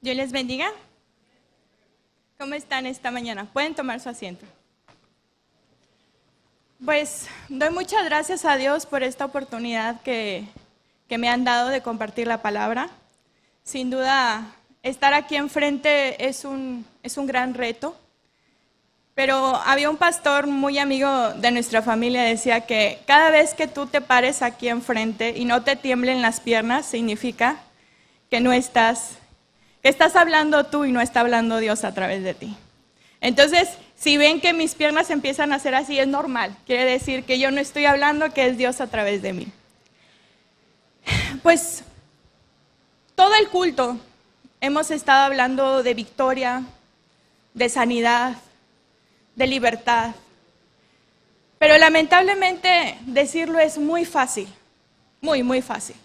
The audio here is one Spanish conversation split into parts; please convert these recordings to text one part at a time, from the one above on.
Dios les bendiga. ¿Cómo están esta mañana? Pueden tomar su asiento. Pues doy muchas gracias a Dios por esta oportunidad que me han dado de compartir la palabra. Sin duda, estar aquí enfrente es un gran reto. Pero había un pastor muy amigo de nuestra familia, decía que cada vez que tú te pares aquí enfrente y no te tiemblen las piernas, significa que que estás hablando tú y no está hablando Dios a través de ti. Entonces, si ven que mis piernas empiezan a hacer así, es normal. Quiere decir que yo no estoy hablando, que es Dios a través de mí. Pues, todo el culto hemos estado hablando de victoria, de sanidad, de libertad. Pero lamentablemente decirlo es muy fácil, muy fácil.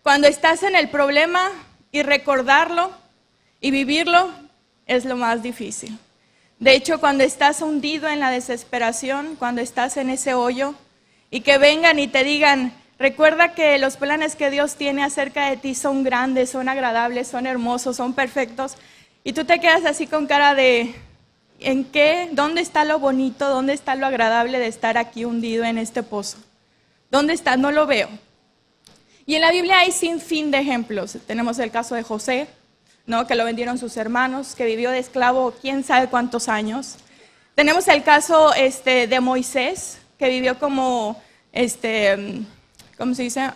Cuando estás en el problema y recordarlo y vivirlo es lo más difícil. De hecho, cuando estás hundido en la desesperación, cuando estás en ese hoyo y que vengan y te digan, recuerda que los planes que Dios tiene acerca de ti son grandes, son agradables, son hermosos, son perfectos, y tú te quedas así con cara de ¿en qué? ¿Dónde está lo bonito? ¿Dónde está lo agradable de estar aquí hundido en este pozo? ¿Dónde está? No lo veo. Y en la Biblia hay sin fin de ejemplos. Tenemos el caso de José, ¿no? Que lo vendieron sus hermanos, que vivió de esclavo quién sabe cuántos años. Tenemos el caso de Moisés, que vivió como, ¿cómo se dice?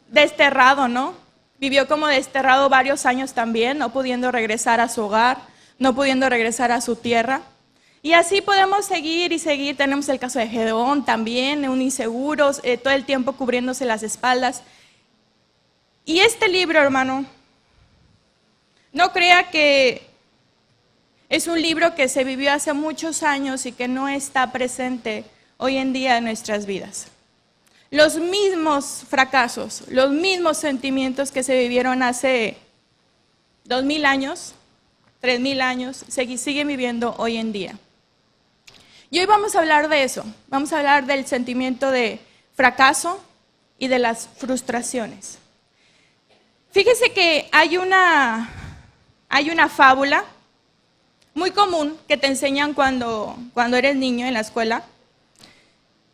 Desterrado, ¿no? Vivió como desterrado varios años también, no pudiendo regresar a su hogar, no pudiendo regresar a su tierra. Y así podemos seguir y seguir. Tenemos el caso de Gedeón también, un inseguro, todo el tiempo cubriéndose las espaldas. Y este libro, hermano, no crea que es un libro que se vivió hace muchos años y que no está presente hoy en día en nuestras vidas. Los mismos fracasos, los mismos sentimientos que se vivieron hace 2000 años, 3000 años, se siguen viviendo hoy en día. Y hoy vamos a hablar de eso, vamos a hablar del sentimiento de fracaso y de las frustraciones. Fíjese que hay una fábula muy común que te enseñan cuando eres niño en la escuela.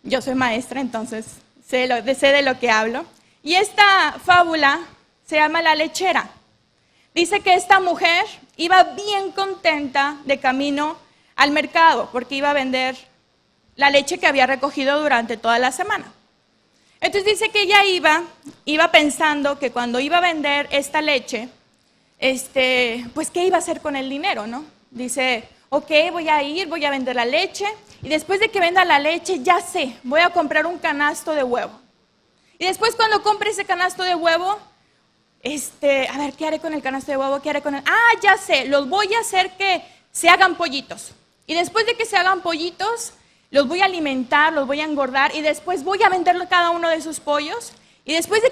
Yo soy maestra, entonces sé de lo que hablo. Y esta fábula se llama La Lechera. Dice que esta mujer iba bien contenta de camino al mercado porque iba a vender la leche que había recogido durante toda la semana. Entonces dice que ella iba pensando que cuando iba a vender esta leche, pues ¿qué iba a hacer con el dinero, no? Dice, ok, voy a vender la leche y después de que venda la leche, ya sé, voy a comprar un canasto de huevo. Y después cuando compre ese canasto de huevo, a ver, ¿qué haré con el canasto de huevo? ¿Qué haré con el? Ya sé, los voy a hacer que se hagan pollitos. Y después de que se hagan pollitos, los voy a alimentar, los voy a engordar y después voy a vender cada uno de esos pollos. Y después de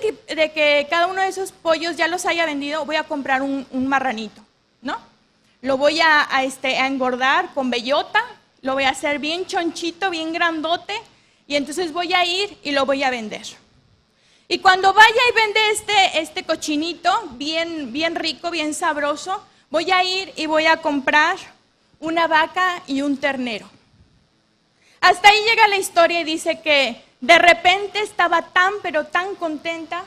que cada uno de esos pollos ya los haya vendido, voy a comprar un marranito, ¿no? Lo voy a engordar con bellota, lo voy a hacer bien chonchito, bien grandote, y entonces voy a ir y lo voy a vender. Y cuando vaya y vende este cochinito, bien rico, bien sabroso, voy a ir y voy a comprar una vaca y un ternero. Hasta ahí llega la historia y dice que de repente estaba tan, pero tan contenta,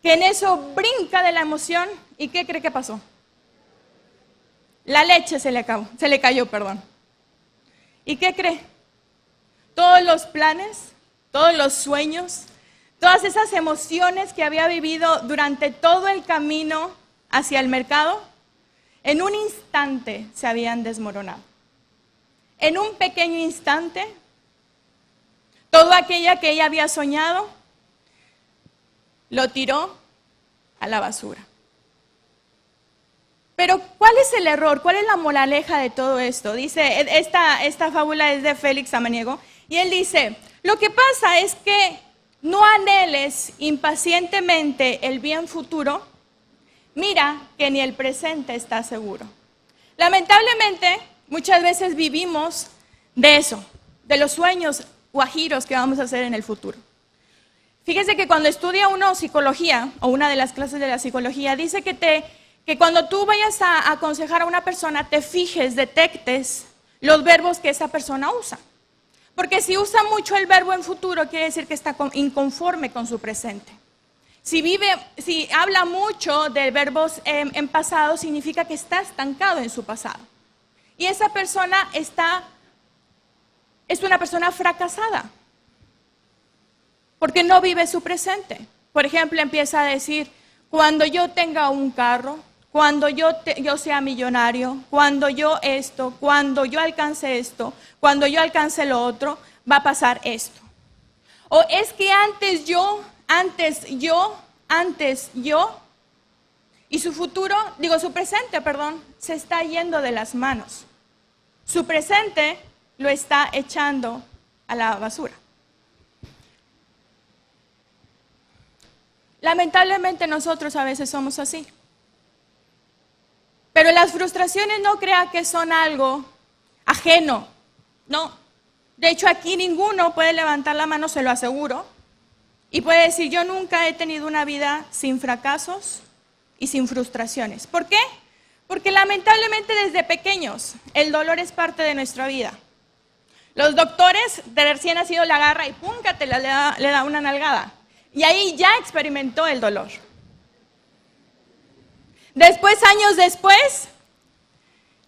que en eso brinca de la emoción, ¿y qué cree que pasó? La leche se le cayó. ¿Y qué cree? Todos los planes, todos los sueños, todas esas emociones que había vivido durante todo el camino hacia el mercado, en un instante se habían desmoronado. En un pequeño instante, todo aquello que ella había soñado, lo tiró a la basura. Pero, ¿cuál es el error? ¿Cuál es la moraleja de todo esto? Dice, esta fábula es de Félix Samaniego, y él dice, lo que pasa es que no anheles impacientemente el bien futuro, mira que ni el presente está seguro. Lamentablemente, muchas veces vivimos de eso, de los sueños guajiros que vamos a hacer en el futuro. Fíjese que cuando estudia uno psicología, o una de las clases de la psicología, dice que cuando tú vayas a aconsejar a una persona, te fijes, detectes los verbos que esa persona usa. Porque si usa mucho el verbo en futuro, quiere decir que está inconforme con su presente. Si habla mucho de verbos en pasado, significa que está estancado en su pasado. Y esa persona es una persona fracasada, porque no vive su presente. Por ejemplo, empieza a decir, cuando yo tenga un carro, cuando yo sea millonario, cuando yo alcance esto, cuando yo alcance lo otro, va a pasar esto. O es que antes yo, y su presente, se está yendo de las manos. Su presente lo está echando a la basura. Lamentablemente nosotros a veces somos así. Pero las frustraciones no crea que son algo ajeno, no. De hecho, aquí ninguno puede levantar la mano, se lo aseguro, y puede decir, yo nunca he tenido una vida sin fracasos y sin frustraciones. ¿Por qué? Porque lamentablemente desde pequeños el dolor es parte de nuestra vida. Los doctores de recién nacido la agarra y le da una nalgada. Y ahí ya experimentó el dolor. Después, años después,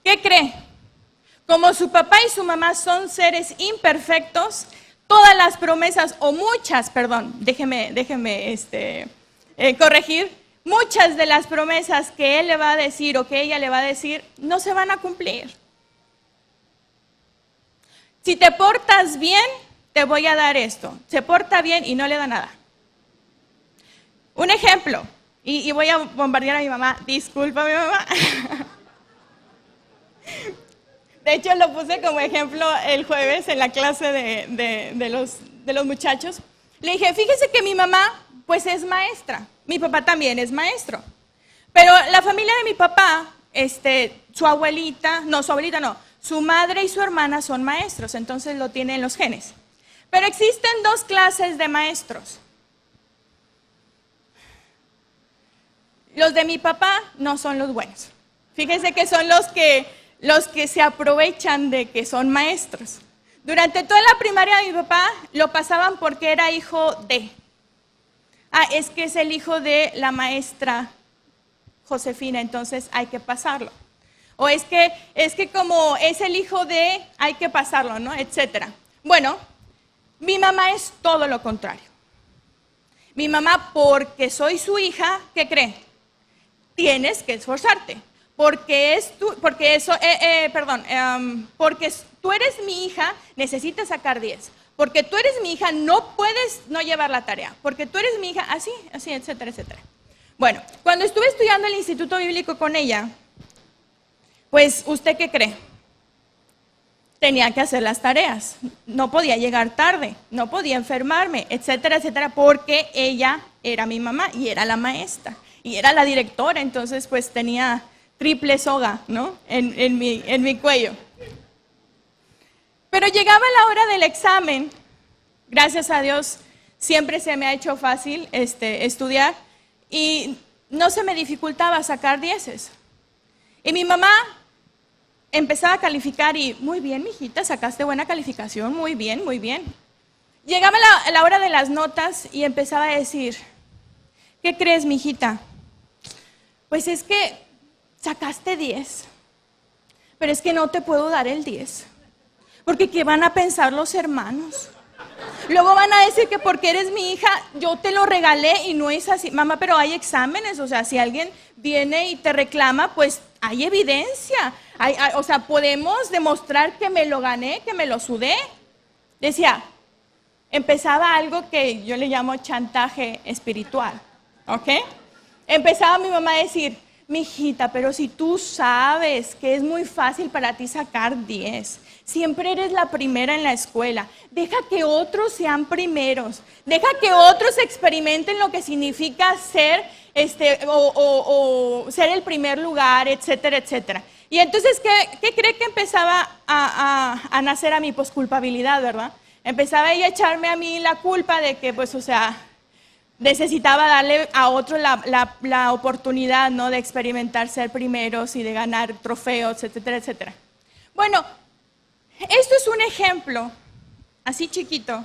¿qué cree? Como su papá y su mamá son seres imperfectos, todas las promesas, o muchas, déjeme corregir, muchas de las promesas que él le va a decir o que ella le va a decir, no se van a cumplir. Si te portas bien, te voy a dar esto. Se porta bien y no le da nada. Un ejemplo, y voy a bombardear a mi mamá, disculpa mi mamá. De hecho, lo puse como ejemplo el jueves en la clase de los muchachos. Le dije, fíjese que mi mamá, pues es maestra. Mi papá también es maestro. Pero la familia de mi papá, su madre y su hermana son maestros, entonces lo tienen en los genes. Pero existen dos clases de maestros. Los de mi papá no son los buenos. Fíjense que son los que se aprovechan de que son maestros. Durante toda la primaria de mi papá lo pasaban porque era hijo de. Es que es el hijo de la maestra Josefina, entonces hay que pasarlo. O es que como es el hijo de, hay que pasarlo, ¿no? Etcétera. Bueno, mi mamá es todo lo contrario. Mi mamá, porque soy su hija, ¿qué cree? Tienes que esforzarte. Porque tú eres mi hija, necesitas sacar 10. Porque tú eres mi hija, no puedes no llevar la tarea. Porque tú eres mi hija, así, etcétera, etcétera. Bueno, cuando estuve estudiando el Instituto Bíblico con ella, pues, ¿usted qué cree? Tenía que hacer las tareas. No podía llegar tarde, no podía enfermarme, etcétera, etcétera, porque ella era mi mamá y era la maestra. Y era la directora, entonces pues tenía triple soga, ¿no? En mi cuello. Pero llegaba la hora del examen, gracias a Dios, siempre se me ha hecho fácil estudiar y no se me dificultaba sacar 10. Y mi mamá empezaba a calificar y, muy bien, mijita, sacaste buena calificación, muy bien, muy bien. Llegaba la hora de las notas y empezaba a decir, ¿qué crees, mijita? Pues es que sacaste 10, pero es que no te puedo dar el 10, porque ¿qué van a pensar los hermanos? Luego van a decir que porque eres mi hija, yo te lo regalé y no es así. Mamá, pero hay exámenes, o sea, si alguien viene y te reclama, pues hay evidencia. O sea, podemos demostrar que me lo gané, que me lo sudé. Decía, empezaba algo que yo le llamo chantaje espiritual, ¿ok? Empezaba mi mamá a decir, mijita, pero si tú sabes que es muy fácil para ti sacar 10, siempre eres la primera en la escuela, deja que otros sean primeros, deja que otros experimenten lo que significa ser, o ser el primer lugar, etcétera, etcétera. Y entonces, ¿qué cree que empezaba a nacer a mí? Pues culpabilidad, ¿verdad? Empezaba ella a echarme a mí la culpa de que, pues, o sea, necesitaba darle a otro la oportunidad, ¿no?, de experimentar ser primeros y de ganar trofeos, etcétera, etcétera. Bueno, esto es un ejemplo, así chiquito,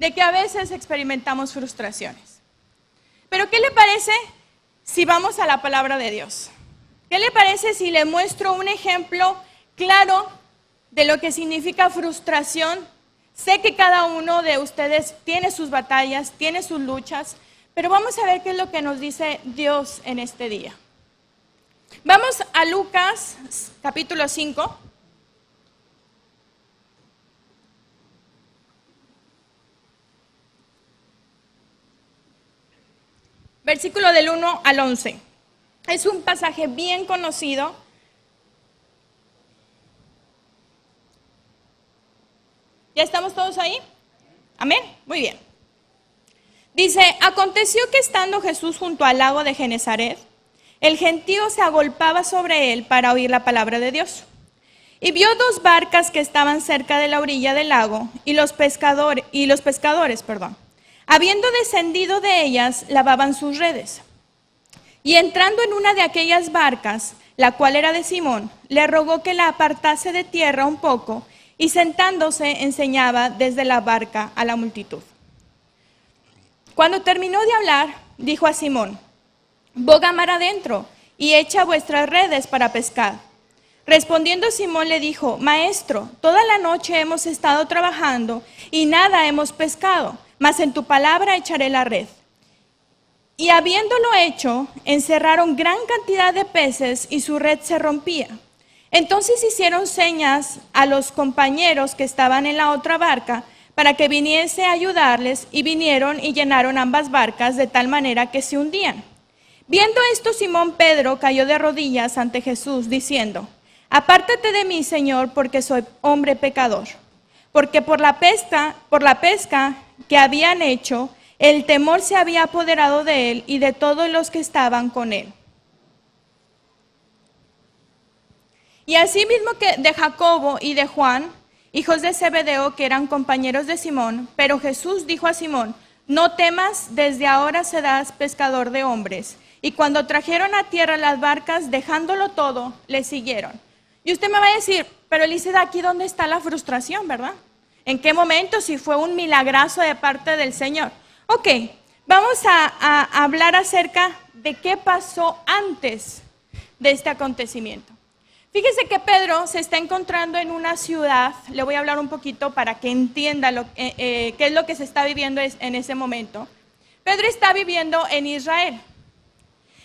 de que a veces experimentamos frustraciones. Pero ¿qué le parece si vamos a la palabra de Dios? ¿Qué le parece si le muestro un ejemplo claro de lo que significa frustración? Sé que cada uno de ustedes tiene sus batallas, tiene sus luchas, pero vamos a ver qué es lo que nos dice Dios en este día. Vamos a Lucas capítulo 5. Versículo del 1 al 11. Es un pasaje bien conocido. ¿Ya estamos todos ahí? Amén. Muy bien. Dice, aconteció que estando Jesús junto al lago de Genesaret, el gentío se agolpaba sobre él para oír la palabra de Dios. Y vio dos barcas que estaban cerca de la orilla del lago, y los pescadores, habiendo descendido de ellas, lavaban sus redes. Y entrando en una de aquellas barcas, la cual era de Simón, le rogó que la apartase de tierra un poco, y sentándose enseñaba desde la barca a la multitud. Cuando terminó de hablar, dijo a Simón, boga mar adentro y echa vuestras redes para pescar. Respondiendo Simón le dijo, Maestro, toda la noche hemos estado trabajando y nada hemos pescado, mas en tu palabra echaré la red. Y habiéndolo hecho, encerraron gran cantidad de peces y su red se rompía. Entonces hicieron señas a los compañeros que estaban en la otra barca para que viniese a ayudarles, y vinieron y llenaron ambas barcas de tal manera que se hundían. Viendo esto, Simón Pedro cayó de rodillas ante Jesús, diciendo, apártate de mí, Señor, porque soy hombre pecador. Porque por la pesca que habían hecho, el temor se había apoderado de él y de todos los que estaban con él. Y asimismo que de Jacobo y de Juan, hijos de Zebedeo, que eran compañeros de Simón. Pero Jesús dijo a Simón, no temas, desde ahora serás pescador de hombres. Y cuando trajeron a tierra las barcas, dejándolo todo, le siguieron. Y usted me va a decir, pero Eliseda, ¿aquí dónde está la frustración, verdad? ¿En qué momento? Si fue un milagrazo de parte del Señor. Ok, vamos a hablar acerca de qué pasó antes de este acontecimiento. Fíjese que Pedro se está encontrando en una ciudad, le voy a hablar un poquito para que entienda qué es lo que se está viviendo en ese momento. Pedro está viviendo en Israel.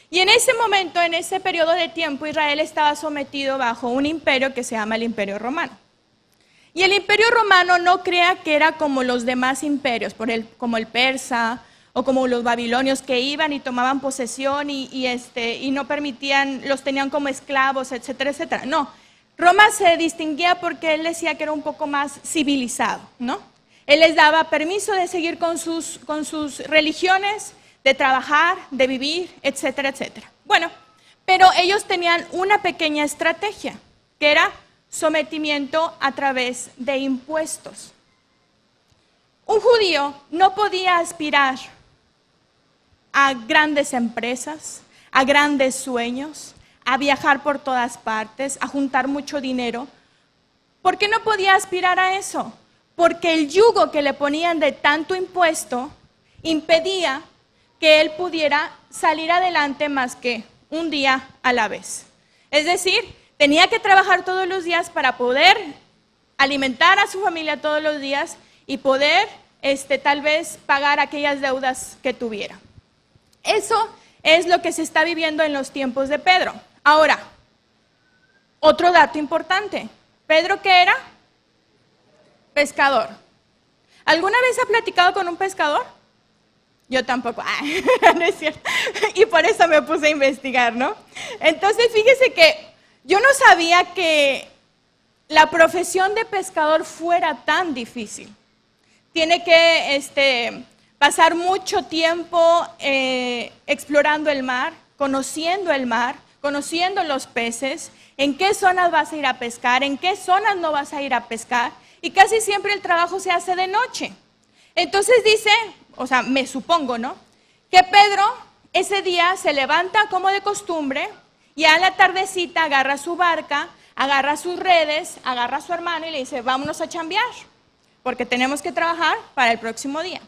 Y en ese momento, en ese periodo de tiempo, Israel estaba sometido bajo un imperio que se llama el Imperio Romano. Y el Imperio Romano no crea que era como los demás imperios, como el persa o como los babilonios, que iban y tomaban posesión y no permitían, los tenían como esclavos, etcétera, etcétera. No, Roma se distinguía porque él decía que era un poco más civilizado, ¿no? Él les daba permiso de seguir con sus religiones, de trabajar, de vivir, etcétera, etcétera. Bueno, pero ellos tenían una pequeña estrategia, que era sometimiento a través de impuestos. Un judío no podía aspirar a grandes empresas, a grandes sueños, a viajar por todas partes, a juntar mucho dinero. ¿Por qué no podía aspirar a eso? Porque el yugo que le ponían de tanto impuesto impedía que él pudiera salir adelante más que un día a la vez. Es decir, tenía que trabajar todos los días para poder alimentar a su familia todos los días y poder tal vez pagar aquellas deudas que tuviera. Eso es lo que se está viviendo en los tiempos de Pedro. Ahora, otro dato importante. ¿Pedro qué era? Pescador. ¿Alguna vez ha platicado con un pescador? Yo tampoco. No es cierto. Y por eso me puse a investigar, ¿no? Entonces, fíjese que yo no sabía que la profesión de pescador fuera tan difícil. Tiene que pasar mucho tiempo explorando el mar, conociendo los peces, en qué zonas vas a ir a pescar, en qué zonas no vas a ir a pescar, y casi siempre el trabajo se hace de noche. Entonces dice, o sea, me supongo, ¿no?, que Pedro ese día se levanta como de costumbre y a la tardecita agarra su barca, agarra sus redes, agarra a su hermano y le dice, vámonos a chambear, porque tenemos que trabajar para el próximo día.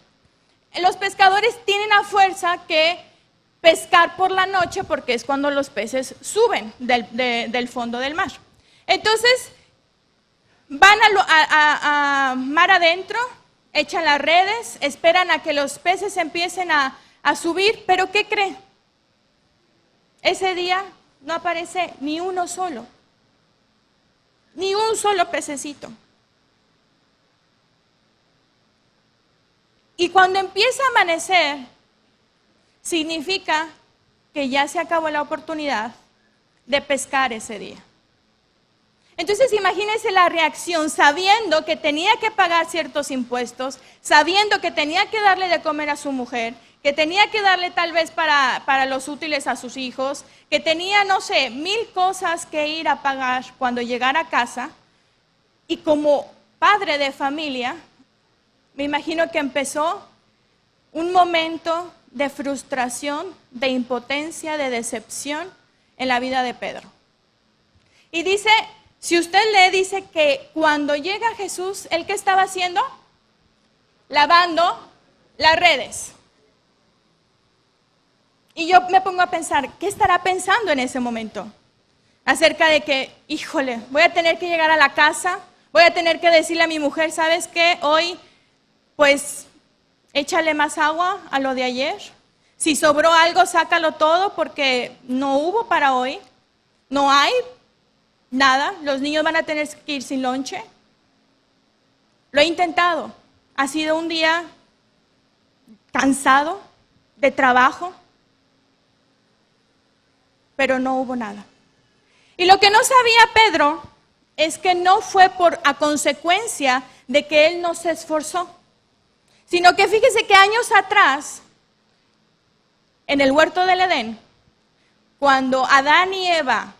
Los pescadores tienen a fuerza que pescar por la noche porque es cuando los peces suben del fondo del mar. Entonces, van a mar adentro, echan las redes, esperan a que los peces empiecen a subir, pero ¿qué creen? Ese día no aparece ni uno solo, ni un solo pececito. Y cuando empieza a amanecer, significa que ya se acabó la oportunidad de pescar ese día. Entonces imagínense la reacción, sabiendo que tenía que pagar ciertos impuestos, sabiendo que tenía que darle de comer a su mujer, que tenía que darle tal vez para los útiles a sus hijos, que tenía, no sé, 1000 cosas que ir a pagar cuando llegara a casa. Y como padre de familia, me imagino que empezó un momento de frustración, de impotencia, de decepción en la vida de Pedro. Y dice, si usted lee, dice que cuando llega Jesús, ¿él qué estaba haciendo? Lavando las redes. Y yo me pongo a pensar, ¿qué estará pensando en ese momento? Acerca de que, híjole, voy a tener que llegar a la casa, voy a tener que decirle a mi mujer, ¿sabes qué? Hoy, pues, échale más agua a lo de ayer. Si sobró algo, sácalo todo porque no hubo para hoy. No hay nada. Los niños van a tener que ir sin lonche. Lo he intentado. Ha sido un día cansado de trabajo, pero no hubo nada. Y lo que no sabía Pedro es que no fue a consecuencia de que él no se esforzó, sino que fíjese que años atrás, en el huerto del Edén, cuando Adán y Eva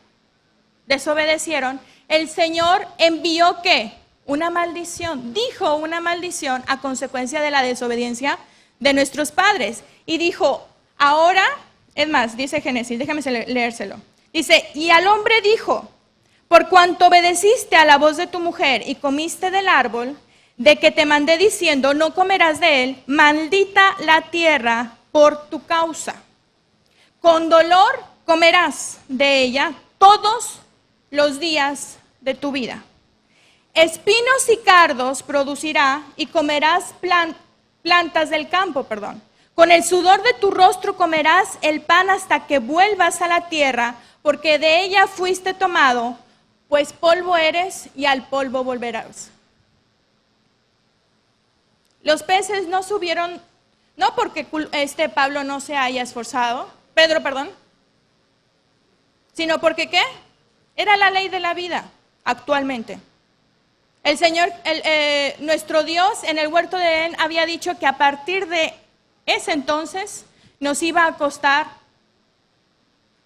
desobedecieron, el Señor envió ¿qué? Una maldición, dijo una maldición a consecuencia de la desobediencia de nuestros padres. Y dijo, ahora, es más, dice Génesis, déjame leérselo. Dice, y al hombre dijo, por cuanto obedeciste a la voz de tu mujer y comiste del árbol de que te mandé diciendo, no comerás de él, maldita la tierra por tu causa. Con dolor comerás de ella todos los días de tu vida. Espinos y cardos producirá y comerás plantas del campo, Con el sudor de tu rostro comerás el pan hasta que vuelvas a la tierra, porque de ella fuiste tomado, pues polvo eres y al polvo volverás. Los peces no subieron, no porque Pablo no se haya esforzado, Pedro, sino porque ¿qué? Era la ley de la vida actualmente. El Señor, nuestro Dios en el huerto de Edén había dicho que a partir de ese entonces nos iba a costar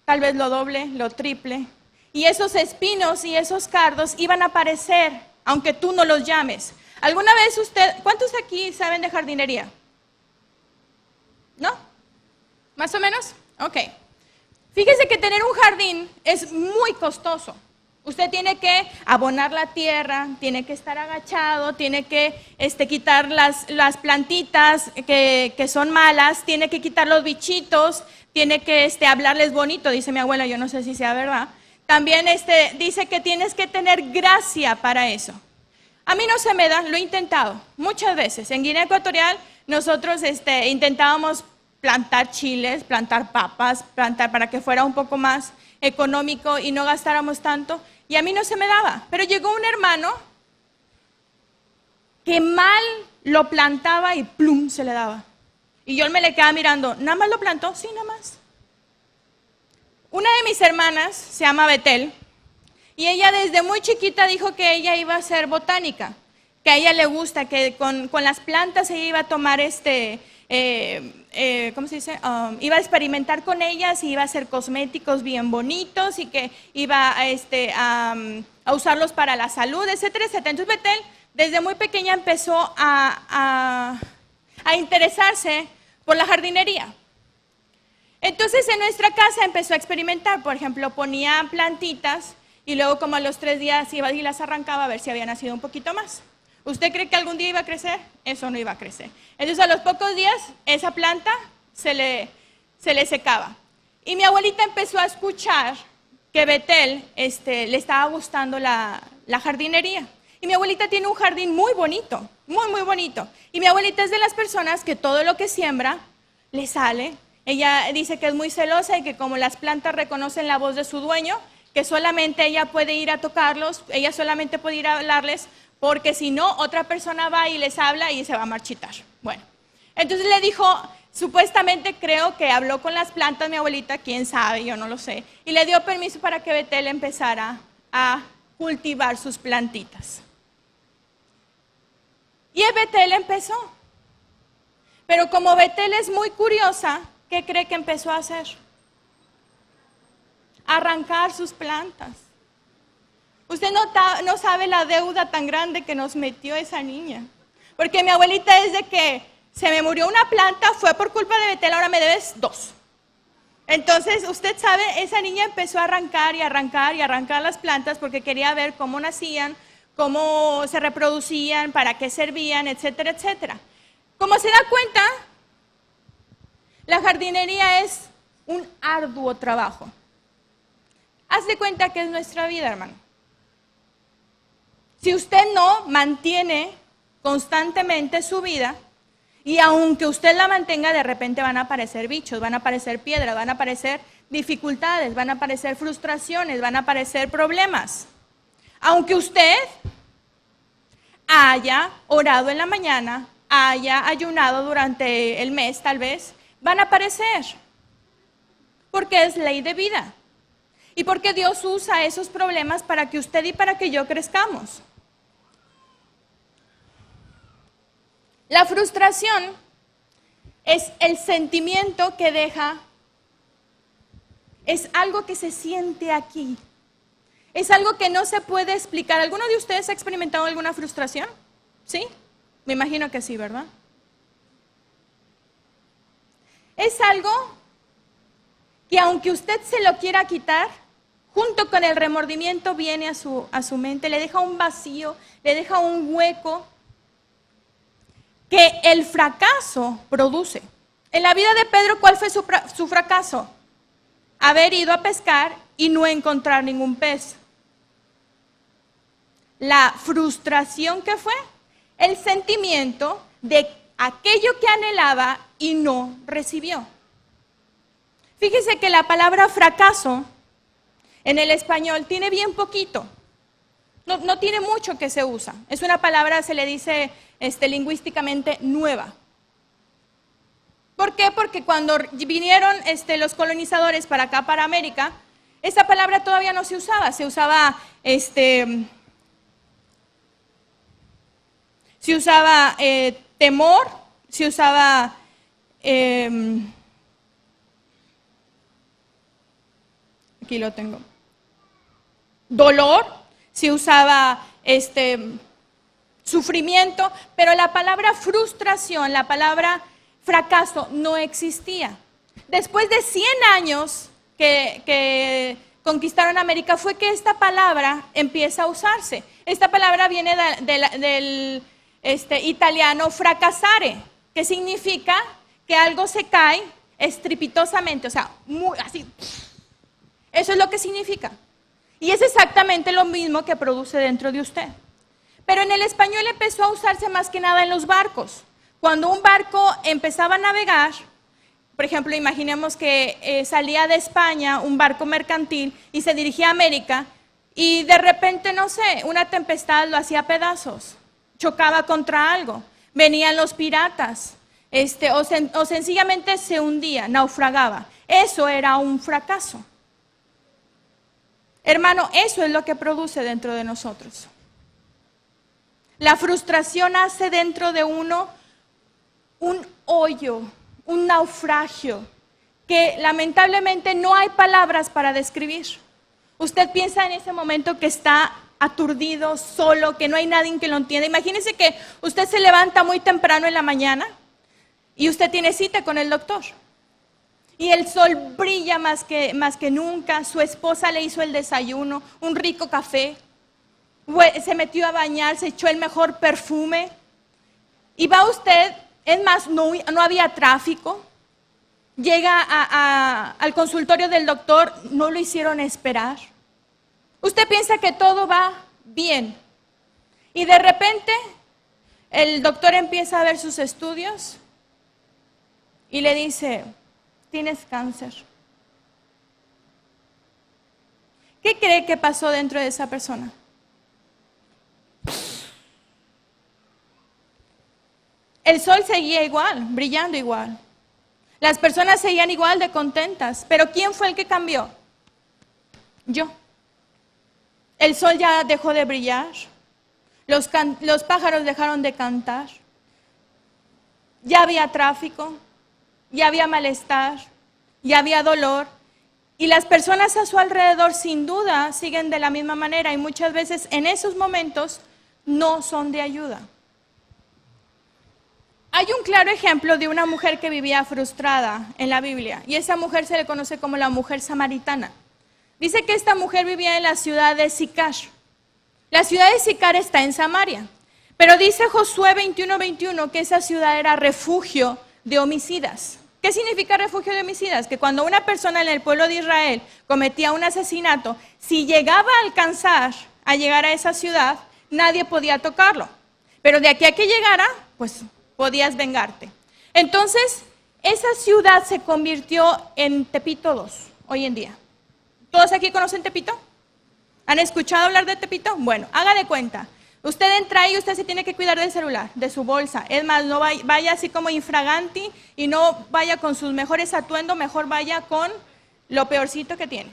tal vez lo doble, lo triple. Y esos espinos y esos cardos iban a aparecer, aunque tú no los llames. ¿Alguna vez cuántos aquí saben de jardinería? ¿No? ¿Más o menos? Ok. Fíjese que tener un jardín es muy costoso. Usted tiene que abonar la tierra, tiene que estar agachado, tiene que quitar las plantitas que son malas, tiene que quitar los bichitos, tiene que hablarles bonito, dice mi abuela, yo no sé si sea verdad. También dice que tienes que tener gracia para eso. A mí no se me da, lo he intentado muchas veces. En Guinea Ecuatorial nosotros intentábamos plantar chiles, plantar papas, plantar para que fuera un poco más económico y no gastáramos tanto. Y a mí no se me daba. Pero llegó un hermano que mal lo plantaba y plum, se le daba. Y yo me le quedaba mirando, ¿nada más lo plantó? Sí, nada más. Una de mis hermanas se llama Betel. Y ella desde muy chiquita dijo que ella iba a hacer botánica, que a ella le gusta, que con las plantas ella iba a tomar ¿cómo se dice? Iba a experimentar con ellas y iba a hacer cosméticos bien bonitos y que iba a usarlos para la salud, etcétera, etcétera. Entonces Betel desde muy pequeña empezó a interesarse por la jardinería. Entonces en nuestra casa empezó a experimentar, por ejemplo, ponía plantitas y luego como a los 3 días iba y las arrancaba a ver si había nacido un poquito más. ¿Usted cree que algún día iba a crecer? Eso no iba a crecer. Entonces a los pocos días esa planta se le secaba. Y mi abuelita empezó a escuchar que Betel le estaba gustando la jardinería. Y mi abuelita tiene un jardín muy bonito, muy, muy bonito. Y mi abuelita es de las personas que todo lo que siembra le sale. Ella dice que es muy celosa y que como las plantas reconocen la voz de su dueño, que solamente ella puede ir a tocarlos, ella solamente puede ir a hablarles, porque si no, otra persona va y les habla y se va a marchitar. Bueno, entonces le dijo, supuestamente creo que habló con las plantas mi abuelita, quién sabe, yo no lo sé, y le dio permiso para que Betel empezara a cultivar sus plantitas. Y Betel empezó. Pero como Betel es muy curiosa, ¿qué cree que empezó a hacer? Arrancar sus plantas. Usted no sabe la deuda tan grande que nos metió esa niña. Porque mi abuelita desde que se me murió una planta fue por culpa de Betel, ahora me debes 2. Entonces, usted sabe, esa niña empezó a arrancar y arrancar y arrancar las plantas porque quería ver cómo nacían, cómo se reproducían, para qué servían, etcétera, etcétera. Como se da cuenta, la jardinería es un arduo trabajo. Haz de cuenta que es nuestra vida, hermano. Si usted no mantiene constantemente su vida, y aunque usted la mantenga, de repente van a aparecer bichos, van a aparecer piedras, van a aparecer dificultades, van a aparecer frustraciones, van a aparecer problemas. Aunque usted haya orado en la mañana, haya ayunado durante el mes tal vez, van a aparecer. Porque es ley de vida. Y porque Dios usa esos problemas para que usted y para que yo crezcamos. La frustración es el sentimiento que deja, es algo que se siente aquí. Es algo que no se puede explicar. ¿Alguno de ustedes ha experimentado alguna frustración? ¿Sí? Me imagino que sí, ¿verdad? Es algo que aunque usted se lo quiera quitar, junto con el remordimiento viene a su mente, le deja un vacío, le deja un hueco que el fracaso produce. En la vida de Pedro, ¿cuál fue su fracaso? Haber ido a pescar y no encontrar ningún pez. La frustración que fue el sentimiento de aquello que anhelaba y no recibió. Fíjese que la palabra fracaso en el español tiene bien poquito. No tiene mucho que se usa. Es una palabra, se le dice lingüísticamente nueva. ¿Por qué? Porque cuando vinieron los colonizadores para acá, para América, esa palabra todavía no se usaba. Se usaba, temor, se usaba aquí lo tengo, dolor, se usaba sufrimiento, pero la palabra frustración, la palabra fracaso no existía. Después de 100 años que conquistaron América fue que esta palabra empieza a usarse. Esta palabra viene del italiano fracasare, que significa que algo se cae estrepitosamente, o sea, así. Eso es lo que significa. Y es exactamente lo mismo que produce dentro de usted. Pero en el español empezó a usarse más que nada en los barcos. Cuando un barco empezaba a navegar, por ejemplo, imaginemos que salía de España un barco mercantil y se dirigía a América y de repente, no sé, una tempestad lo hacía pedazos, chocaba contra algo, venían los piratas, o sencillamente se hundía, naufragaba. Eso era un fracaso. Hermano, eso es lo que produce dentro de nosotros. La frustración hace dentro de uno un hoyo, un naufragio, que lamentablemente no hay palabras para describir. Usted piensa en ese momento que está aturdido, solo, que no hay nadie que lo entienda. Imagínese que usted se levanta muy temprano en la mañana y usted tiene cita con el doctor. y el sol brilla más que nunca. Su esposa le hizo el desayuno, un rico café, se metió a bañar, se echó el mejor perfume. Y va usted, es más, no había tráfico. Llega al consultorio del doctor, no lo hicieron esperar. Usted piensa que todo va bien. Y de repente, el doctor empieza a ver sus estudios y le dice, tienes cáncer. ¿Qué cree que pasó dentro de esa persona? El sol seguía igual, brillando igual. Las personas seguían igual de contentas. Pero ¿quién fue el que cambió? Yo. El sol ya dejó de brillar. Los pájaros dejaron de cantar. Ya había tráfico. Ya había malestar. Ya había dolor. Y las personas a su alrededor sin duda siguen de la misma manera. Y muchas veces en esos momentos no son de ayuda. Hay un claro ejemplo de una mujer que vivía frustrada en la Biblia, y esa mujer se le conoce como la mujer samaritana. Dice que esta mujer vivía en la ciudad de Sicar. La ciudad de Sicar está en Samaria, pero dice Josué 21:21 que esa ciudad era refugio de homicidas. ¿Qué significa refugio de homicidas? Que cuando una persona en el pueblo de Israel cometía un asesinato, si llegaba a alcanzar a llegar a esa ciudad, nadie podía tocarlo. Pero de aquí a que llegara, pues podías vengarte. Entonces, esa ciudad se convirtió en Tepito 2 hoy en día. ¿Todos aquí conocen Tepito? ¿Han escuchado hablar de Tepito? Bueno, haga de cuenta. Usted entra ahí y usted se tiene que cuidar del celular, de su bolsa. Es más, no vaya así como infraganti y no vaya con sus mejores atuendos, mejor vaya con lo peorcito que tiene.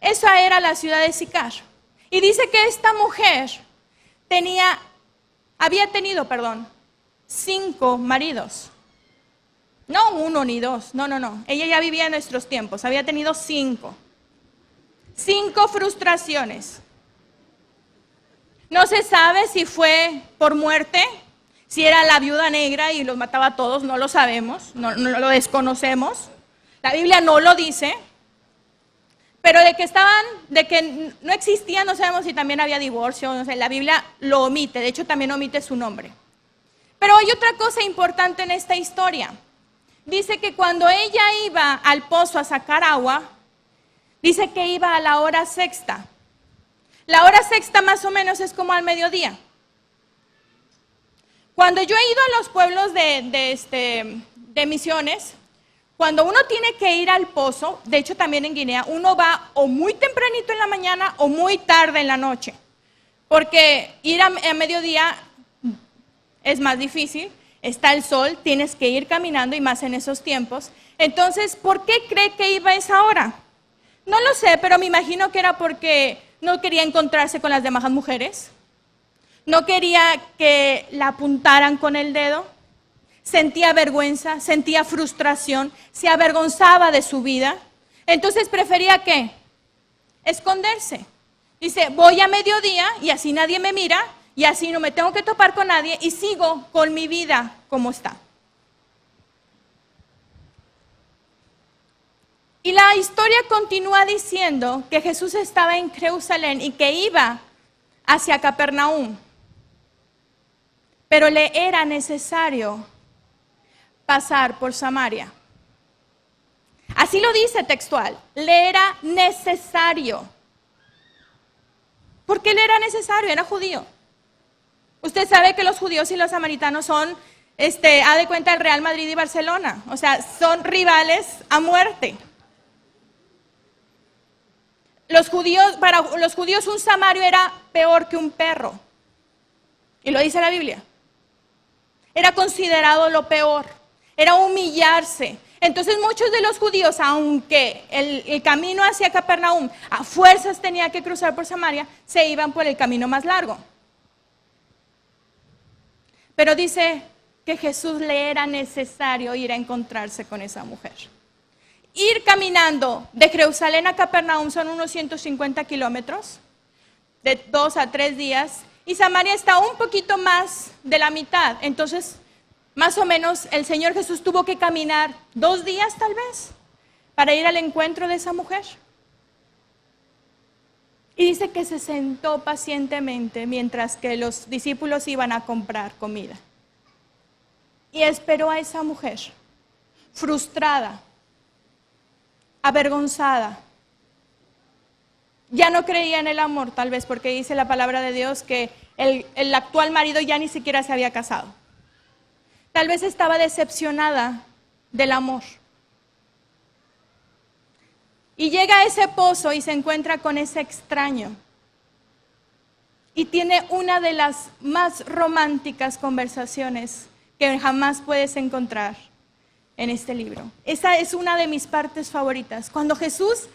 Esa era la ciudad de Sicar. Y dice que esta mujer había tenido 5 maridos. No 1 ni 2, no. Ella ya vivía en nuestros tiempos, había tenido 5. 5 frustraciones. No se sabe si fue por muerte, si era la viuda negra y los mataba a todos, no lo sabemos, no lo desconocemos. La Biblia no lo dice. Pero de que no existían, no sabemos si también había divorcio, no sé, la Biblia lo omite, de hecho también omite su nombre. Pero hay otra cosa importante en esta historia. Dice que cuando ella iba al pozo a sacar agua, dice que iba a la hora sexta. La hora sexta más o menos es como al mediodía. Cuando yo he ido a los pueblos de misiones, cuando uno tiene que ir al pozo, de hecho también en Guinea, uno va o muy tempranito en la mañana o muy tarde en la noche. Porque ir a mediodía es más difícil, está el sol, tienes que ir caminando y más en esos tiempos. Entonces, ¿por qué cree que iba a esa hora? No lo sé, pero me imagino que era porque no quería encontrarse con las demás mujeres, no quería que la apuntaran con el dedo, sentía vergüenza, sentía frustración, se avergonzaba de su vida, entonces prefería ¿qué? Esconderse. Dice, voy a mediodía y así nadie me mira y así no me tengo que topar con nadie y sigo con mi vida como está. Y la historia continúa diciendo que Jesús estaba en Jerusalén y que iba hacia Capernaum, pero le era necesario pasar por Samaria. Así lo dice textual, le era necesario. ¿Por qué le era necesario? Era judío. Usted sabe que los judíos y los samaritanos son, ha de cuenta el Real Madrid y Barcelona, o sea, son rivales a muerte. Para los judíos un samario era peor que un perro. Y lo dice la Biblia. Era considerado lo peor. Era humillarse. Entonces muchos de los judíos, aunque el camino hacia Capernaum a fuerzas tenía que cruzar por Samaria, se iban por el camino más largo. Pero dice que Jesús le era necesario ir a encontrarse con esa mujer. Ir caminando de Jerusalén a Capernaum son unos 150 kilómetros, de 2 a 3 días, y Samaria está un poquito más de la mitad, entonces Más o menos el Señor Jesús tuvo que caminar 2 días tal vez para ir al encuentro de esa mujer. Y dice que se sentó pacientemente mientras que los discípulos iban a comprar comida. Y esperó a esa mujer, frustrada, avergonzada. Ya no creía en el amor, tal vez, porque dice la palabra de Dios que el actual marido ya ni siquiera se había casado. Tal vez estaba decepcionada del amor. Y llega a ese pozo y se encuentra con ese extraño. Y tiene una de las más románticas conversaciones que jamás puedes encontrar en este libro. Esa es una de mis partes favoritas. Cuando Jesús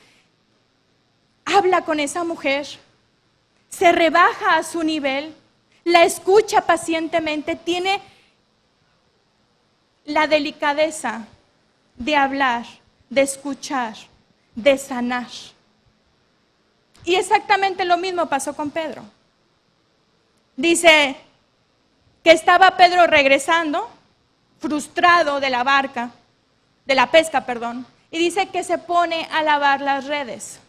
habla con esa mujer, se rebaja a su nivel, la escucha pacientemente, tiene la delicadeza de hablar, de escuchar, de sanar. Y exactamente lo mismo pasó con Pedro. Dice que estaba Pedro regresando, frustrado de la pesca, y dice que se pone a lavar las redes.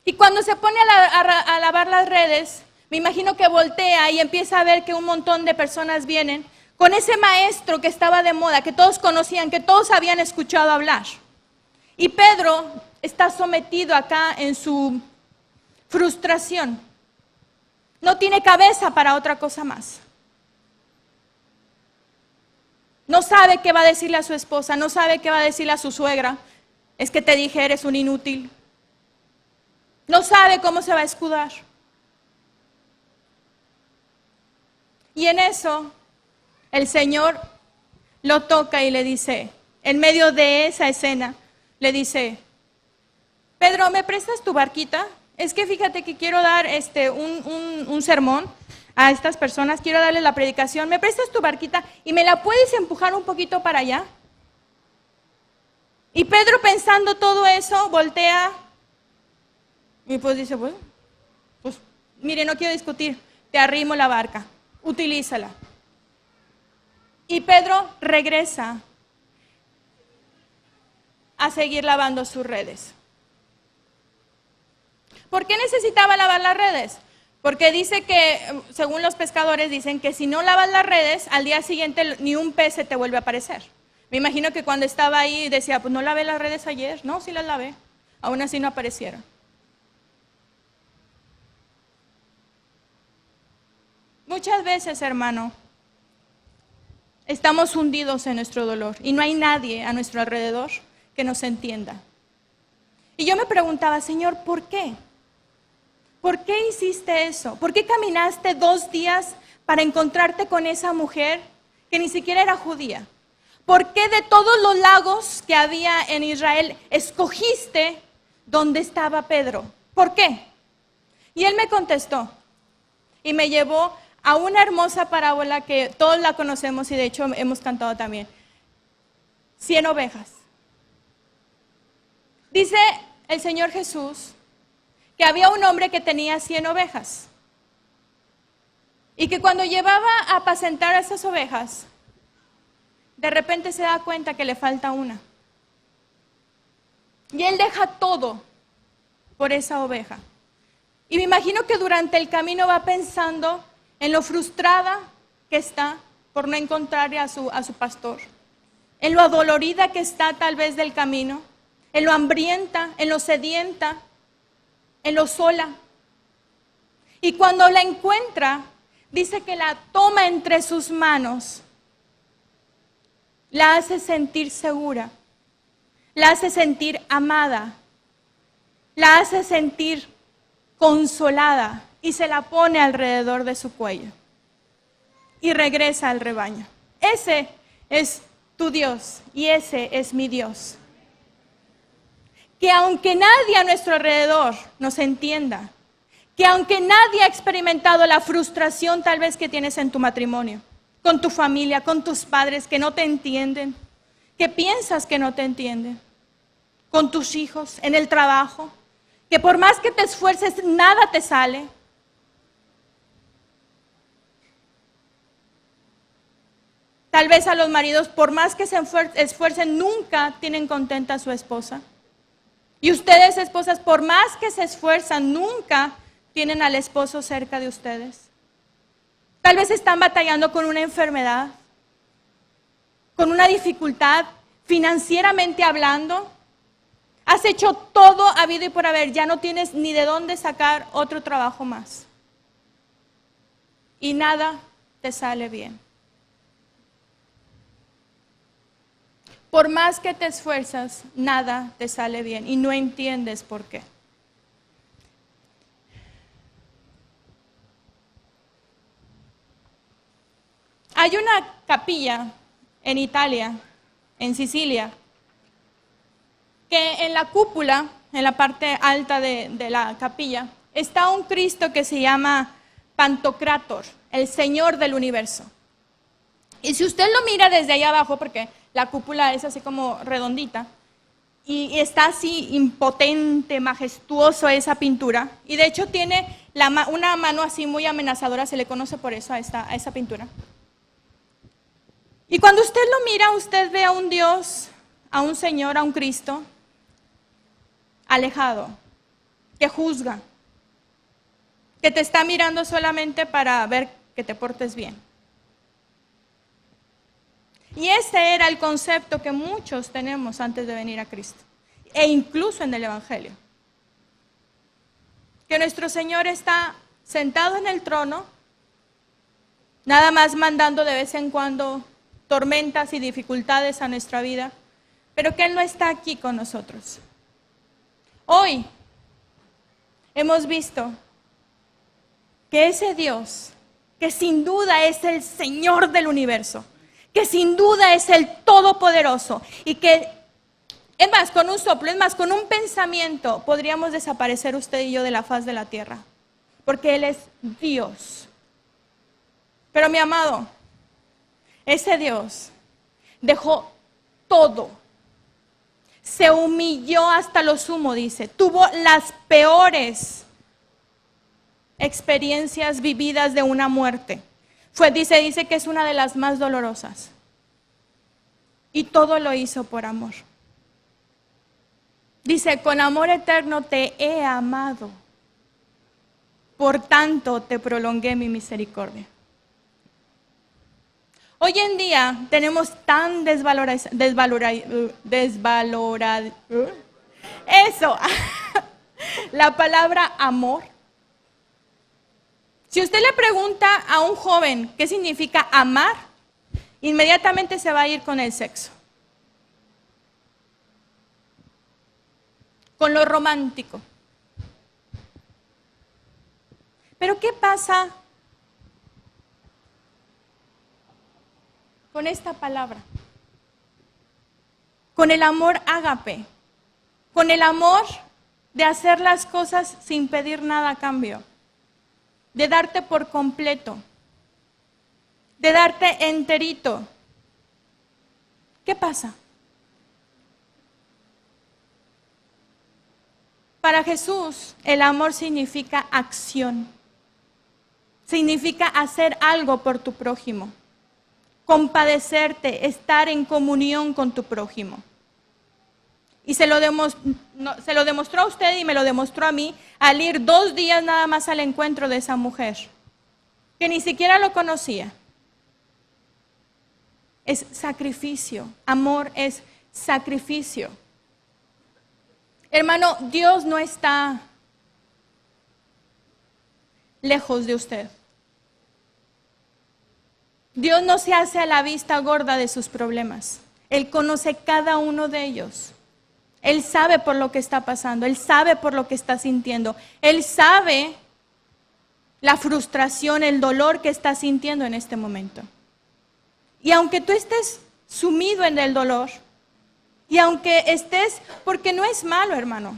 Y cuando se pone a lavar las redes, me imagino que voltea y empieza a ver que un montón de personas vienen con ese maestro que estaba de moda, que todos conocían, que todos habían escuchado hablar. Y Pedro está sometido acá en su frustración. No tiene cabeza para otra cosa más. No sabe qué va a decirle a su esposa, no sabe qué va a decirle a su suegra. Es que te dije, eres un inútil. No sabe cómo se va a escudar. Y en eso, el Señor lo toca y le dice, en medio de esa escena, le dice, Pedro, ¿me prestas tu barquita? Es que fíjate que quiero dar un sermón a estas personas, quiero darles la predicación. ¿Me prestas tu barquita y me la puedes empujar un poquito para allá? Y Pedro, pensando todo eso, voltea y pues dice, pues mire, no quiero discutir, te arrimo la barca, utilízala. Y Pedro regresa a seguir lavando sus redes. ¿Por qué necesitaba lavar las redes? Porque dice que, según los pescadores, dicen que si no lavas las redes, al día siguiente ni un pez se te vuelve a aparecer. Me imagino que cuando estaba ahí decía, pues no lavé las redes ayer. No, sí las lavé. Aún así no aparecieron. Muchas veces, hermano, estamos hundidos en nuestro dolor y no hay nadie a nuestro alrededor que nos entienda. Y yo me preguntaba, Señor, ¿por qué? ¿Por qué hiciste eso? ¿Por qué caminaste 2 días para encontrarte con esa mujer que ni siquiera era judía? ¿Por qué de todos los lagos que había en Israel escogiste donde estaba Pedro? ¿Por qué? Y él me contestó y me llevó a una hermosa parábola que todos la conocemos y de hecho hemos cantado también. 100 ovejas. Dice el Señor Jesús que había un hombre que tenía 100 ovejas y que cuando llevaba a apacentar a esas ovejas, de repente se da cuenta que le falta una. Y él deja todo por esa oveja. Y me imagino que durante el camino va pensando en lo frustrada que está por no encontrar a su pastor, en lo adolorida que está tal vez del camino, en lo hambrienta, en lo sedienta, en lo sola. Y cuando la encuentra, dice que la toma entre sus manos, la hace sentir segura, la hace sentir amada, la hace sentir consolada y se la pone alrededor de su cuello y regresa al rebaño. Ese es tu Dios y ese es mi Dios. Que aunque nadie a nuestro alrededor nos entienda, que aunque nadie ha experimentado la frustración tal vez que tienes en tu matrimonio, con tu familia, con tus padres que no te entienden, que piensas que no te entienden, con tus hijos, en el trabajo, que por más que te esfuerces, nada te sale. Tal vez a los maridos, por más que se esfuercen, nunca tienen contenta a su esposa. Y ustedes, esposas, por más que se esfuerzan, nunca tienen al esposo cerca de ustedes. Tal vez están batallando con una enfermedad, con una dificultad, financieramente hablando. Has hecho todo habido y por haber, ya no tienes ni de dónde sacar otro trabajo más. Y nada te sale bien. Por más que te esfuerzas, nada te sale bien y no entiendes por qué. Hay una capilla en Italia, en Sicilia, que en la cúpula, en la parte alta de la capilla, está un Cristo que se llama Pantocrátor, el Señor del universo. Y si usted lo mira desde ahí abajo, porque la cúpula es así como redondita, y está así impotente, majestuoso esa pintura, y de hecho tiene una mano así muy amenazadora, se le conoce por eso a esa pintura. Y cuando usted lo mira, usted ve a un Dios, a un Señor, a un Cristo, alejado, que juzga, que te está mirando solamente para ver que te portes bien. Y ese era el concepto que muchos tenemos antes de venir a Cristo, e incluso en el Evangelio. Que nuestro Señor está sentado en el trono, nada más mandando de vez en cuando tormentas y dificultades a nuestra vida, pero que Él no está aquí con nosotros. Hoy hemos visto que ese Dios, que sin duda es el Señor del universo, que sin duda es el Todopoderoso y que, es más, con un soplo, es más, con un pensamiento podríamos desaparecer usted y yo de la faz de la tierra, porque Él es Dios. Pero mi amado, ese Dios dejó todo, se humilló hasta lo sumo, dice, tuvo las peores experiencias vividas de una muerte. Dice que es una de las más dolorosas. Y todo lo hizo por amor. Dice, con amor eterno te he amado. Por tanto te prolongué mi misericordia. Hoy en día tenemos tan la palabra amor. Si usted le pregunta a un joven qué significa amar, inmediatamente se va a ir con el sexo, con lo romántico. Pero ¿qué pasa con esta palabra? Con el amor ágape, con el amor de hacer las cosas sin pedir nada a cambio, de darte por completo, de darte enterito. ¿Qué pasa? Para Jesús, el amor significa acción, significa hacer algo por tu prójimo, compadecerte, estar en comunión con tu prójimo. Y se lo demostró a usted y me lo demostró a mí al ir 2 días nada más al encuentro de esa mujer, que ni siquiera lo conocía. Es sacrificio, amor es sacrificio. Hermano, Dios no está lejos de usted. Dios no se hace a la vista gorda de sus problemas. Él conoce cada uno de ellos. Él sabe por lo que está pasando, Él sabe por lo que está sintiendo, Él sabe la frustración, el dolor que está sintiendo en este momento. Y aunque tú estés sumido en el dolor, y aunque estés, porque no es malo, hermano,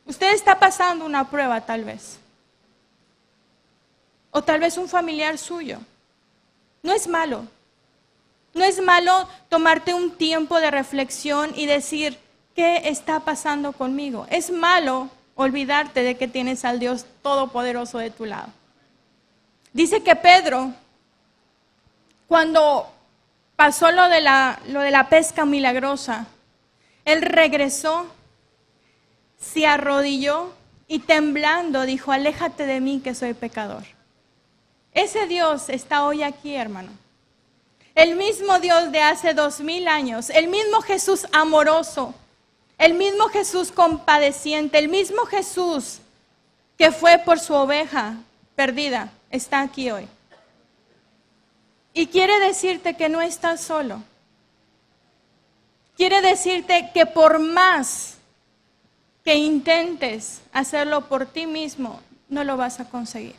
usted está pasando una prueba tal vez, o tal vez un familiar suyo, no es malo. No es malo tomarte un tiempo de reflexión y decir, ¿qué está pasando conmigo? Es malo olvidarte de que tienes al Dios Todopoderoso de tu lado. Dice que Pedro, cuando pasó lo de la pesca milagrosa, él regresó, se arrodilló y temblando dijo, aléjate de mí que soy pecador. Ese Dios está hoy aquí, hermano. El mismo Dios de hace 2000 años, el mismo Jesús amoroso, el mismo Jesús compadeciente, el mismo Jesús que fue por su oveja perdida, está aquí hoy. Y quiere decirte que no estás solo. Quiere decirte que por más que intentes hacerlo por ti mismo, no lo vas a conseguir.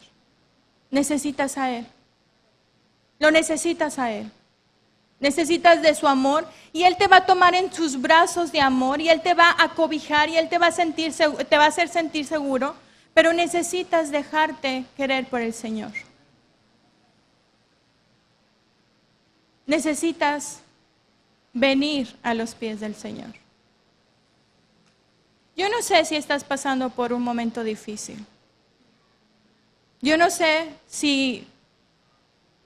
Necesitas a Él. Lo necesitas a Él. Necesitas de su amor y Él te va a tomar en sus brazos de amor y Él te va a cobijar y Él te va a hacer sentir seguro, pero necesitas dejarte querer por el Señor. Necesitas venir a los pies del Señor. Yo no sé si estás pasando por un momento difícil. Yo no sé si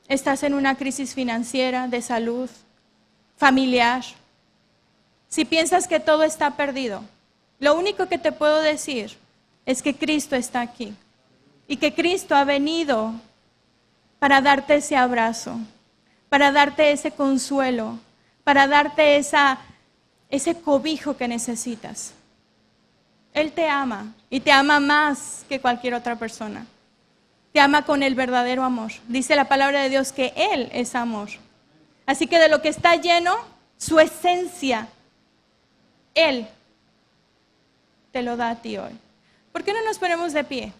estás en una crisis financiera, de salud, familiar. Si piensas que todo está perdido, lo único que te puedo decir es que Cristo está aquí y que Cristo ha venido para darte ese abrazo, para darte ese consuelo, para darte ese cobijo que necesitas. Él te ama y te ama más que cualquier otra persona. Te ama con el verdadero amor. Dice la palabra de Dios que Él es amor. Así que de lo que está lleno, su esencia, Él te lo da a ti hoy. ¿Por qué no nos ponemos de pie?